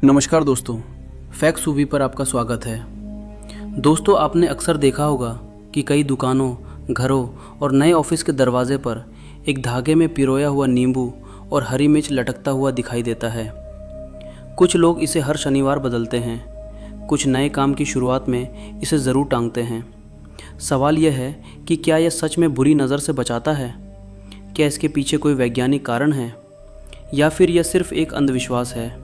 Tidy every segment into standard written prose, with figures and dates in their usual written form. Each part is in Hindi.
नमस्कार दोस्तों, फैक्स सूवी पर आपका स्वागत है। दोस्तों, आपने अक्सर देखा होगा कि कई दुकानों, घरों और नए ऑफिस के दरवाजे पर एक धागे में पिरोया हुआ नींबू और हरी मिर्च लटकता हुआ दिखाई देता है। कुछ लोग इसे हर शनिवार बदलते हैं, कुछ नए काम की शुरुआत में इसे ज़रूर टांगते हैं। सवाल यह है कि क्या यह सच में बुरी नज़र से बचाता है? क्या इसके पीछे कोई वैज्ञानिक कारण है या फिर यह सिर्फ एक अंधविश्वास है?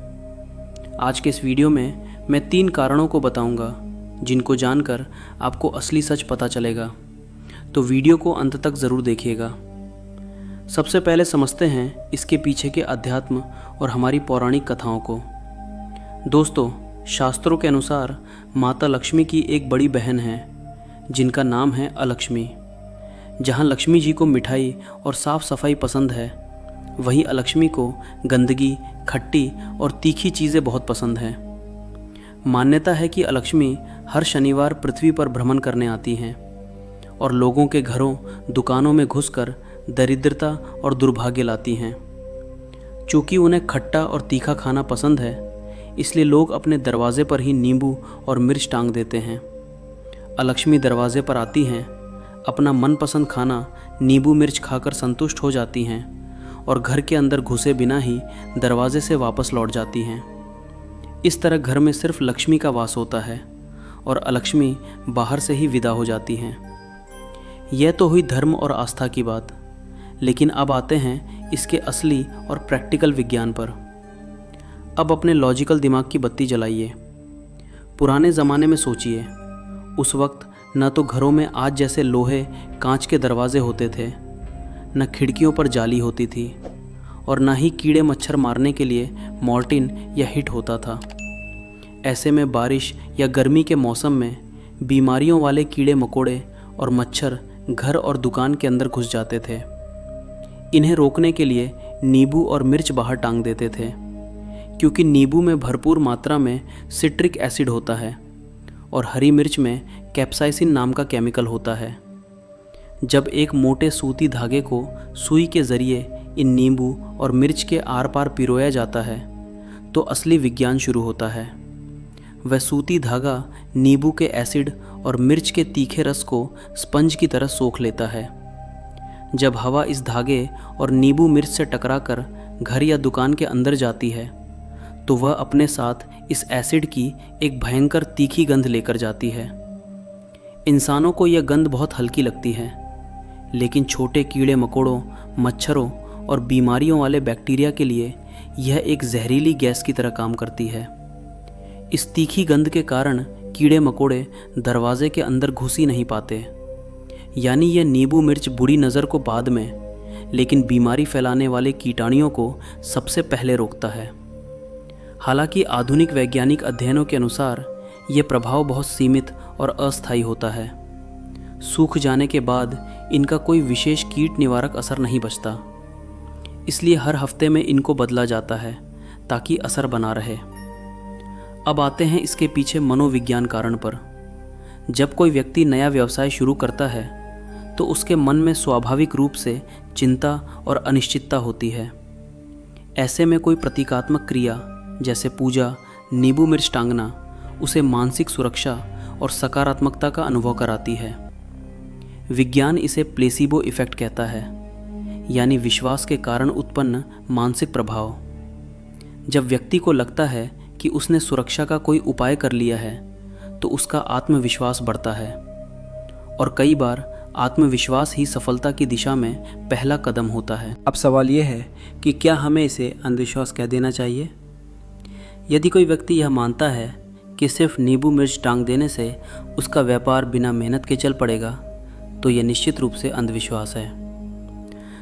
आज के इस वीडियो में मैं 3 कारणों को बताऊंगा, जिनको जानकर आपको असली सच पता चलेगा। तो वीडियो को अंत तक ज़रूर देखिएगा। सबसे पहले समझते हैं इसके पीछे के अध्यात्म और हमारी पौराणिक कथाओं को। दोस्तों, शास्त्रों के अनुसार माता लक्ष्मी की एक बड़ी बहन है जिनका नाम है अलक्ष्मी। जहाँ लक्ष्मी जी को मिठाई और साफ़ सफाई पसंद है, वहीं अलक्ष्मी को गंदगी, खट्टी और तीखी चीज़ें बहुत पसंद हैं। मान्यता है कि अलक्ष्मी हर शनिवार पृथ्वी पर भ्रमण करने आती हैं और लोगों के घरों, दुकानों में घुसकर दरिद्रता और दुर्भाग्य लाती हैं। चूँकि उन्हें खट्टा और तीखा खाना पसंद है, इसलिए लोग अपने दरवाजे पर ही नींबू और मिर्च टांग देते हैं। अलक्ष्मी दरवाजे पर आती हैं, अपना मनपसंद खाना नींबू मिर्च खाकर संतुष्ट हो जाती हैं और घर के अंदर घुसे बिना ही दरवाजे से वापस लौट जाती हैं। इस तरह घर में सिर्फ लक्ष्मी का वास होता है और अलक्ष्मी बाहर से ही विदा हो जाती हैं। यह तो हुई धर्म और आस्था की बात, लेकिन अब आते हैं इसके असली और प्रैक्टिकल विज्ञान पर। अब अपने लॉजिकल दिमाग की बत्ती जलाइए। पुराने ज़माने में सोचिए, उस वक्त न तो घरों में आज जैसे लोहे, कांच के दरवाजे होते थे, न खिड़कियों पर जाली होती थी और न ही कीड़े मच्छर मारने के लिए मॉर्टिन या हिट होता था। ऐसे में बारिश या गर्मी के मौसम में बीमारियों वाले कीड़े मकोड़े और मच्छर घर और दुकान के अंदर घुस जाते थे। इन्हें रोकने के लिए नींबू और मिर्च बाहर टांग देते थे, क्योंकि नींबू में भरपूर मात्रा में सिट्रिक एसिड होता है और हरी मिर्च में कैप्साइसिन नाम का केमिकल होता है। जब एक मोटे सूती धागे को सुई के ज़रिए इन नींबू और मिर्च के आर पार पिरोया जाता है, तो असली विज्ञान शुरू होता है। वह सूती धागा नींबू के एसिड और मिर्च के तीखे रस को स्पंज की तरह सोख लेता है। जब हवा इस धागे और नींबू मिर्च से टकराकर घर या दुकान के अंदर जाती है, तो वह अपने साथ इस एसिड की एक भयंकर तीखी गंध लेकर जाती है। इंसानों को यह गंध बहुत हल्की लगती है, लेकिन छोटे कीड़े मकोड़ों, मच्छरों और बीमारियों वाले बैक्टीरिया के लिए यह एक जहरीली गैस की तरह काम करती है। इस तीखी गंध के कारण कीड़े मकोड़े दरवाजे के अंदर घुस ही नहीं पाते। यानी यह नींबू मिर्च बुरी नज़र को बाद में, लेकिन बीमारी फैलाने वाले कीटाणुओं को सबसे पहले रोकता है। हालांकि आधुनिक वैज्ञानिक अध्ययनों के अनुसार यह प्रभाव बहुत सीमित और अस्थायी होता है। सूख जाने के बाद इनका कोई विशेष कीट निवारक असर नहीं बचता, इसलिए हर हफ्ते में इनको बदला जाता है ताकि असर बना रहे। अब आते हैं इसके पीछे मनोविज्ञान कारण पर। जब कोई व्यक्ति नया व्यवसाय शुरू करता है, तो उसके मन में स्वाभाविक रूप से चिंता और अनिश्चितता होती है। ऐसे में कोई प्रतीकात्मक क्रिया जैसे पूजा, नींबू मिर्च टांगना उसे मानसिक सुरक्षा और सकारात्मकता का अनुभव कराती है। विज्ञान इसे प्लेसिबो इफ़ेक्ट कहता है, यानी विश्वास के कारण उत्पन्न मानसिक प्रभाव। जब व्यक्ति को लगता है कि उसने सुरक्षा का कोई उपाय कर लिया है, तो उसका आत्मविश्वास बढ़ता है और कई बार आत्मविश्वास ही सफलता की दिशा में पहला कदम होता है। अब सवाल यह है कि क्या हमें इसे अंधविश्वास कह देना चाहिए? यदि कोई व्यक्ति यह मानता है कि सिर्फ नींबू मिर्च टांग देने से उसका व्यापार बिना मेहनत के चल पड़ेगा, तो यह निश्चित रूप से अंधविश्वास है।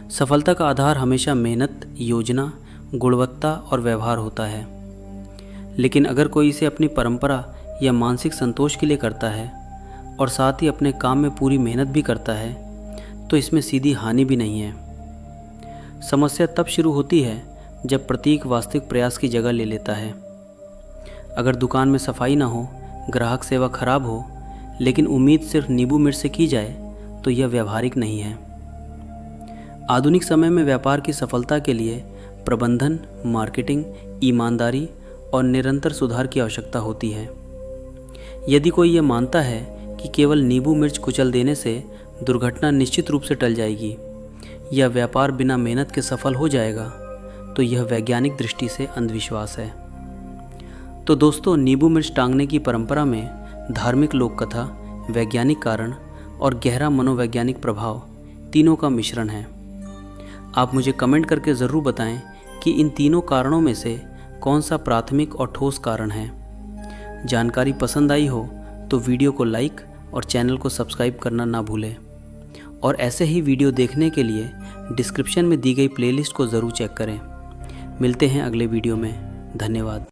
सफलता का आधार हमेशा मेहनत, योजना, गुणवत्ता और व्यवहार होता है। लेकिन अगर कोई इसे अपनी परंपरा या मानसिक संतोष के लिए करता है और साथ ही अपने काम में पूरी मेहनत भी करता है, तो इसमें सीधी हानि भी नहीं है। समस्या तब शुरू होती है जब प्रतीक वास्तविक प्रयास की जगह ले लेता है। अगर दुकान में सफाई ना हो, ग्राहक सेवा खराब हो, लेकिन उम्मीद सिर्फ नींबू मिर्च से की जाए, तो यह व्यावहारिक नहीं है। आधुनिक समय में व्यापार की सफलता के लिए प्रबंधन, मार्केटिंग, ईमानदारी और निरंतर सुधार की आवश्यकता होती है। यदि कोई ये मानता है कि केवल नींबू मिर्च कुचल देने से दुर्घटना निश्चित रूप से टल जाएगी या व्यापार बिना मेहनत के सफल हो जाएगा, तो यह वैज्ञानिक दृष्टि से अंधविश्वास है। तो दोस्तों, नींबू मिर्च टांगने की परंपरा में धार्मिक लोक कथा, वैज्ञानिक कारण और गहरा मनोवैज्ञानिक प्रभाव तीनों का मिश्रण है। आप मुझे कमेंट करके ज़रूर बताएं कि इन तीनों कारणों में से कौन सा प्राथमिक और ठोस कारण है। जानकारी पसंद आई हो तो वीडियो को लाइक और चैनल को सब्सक्राइब करना ना भूलें। और ऐसे ही वीडियो देखने के लिए डिस्क्रिप्शन में दी गई प्लेलिस्ट को ज़रूर चेक करें। मिलते हैं अगले वीडियो में। धन्यवाद।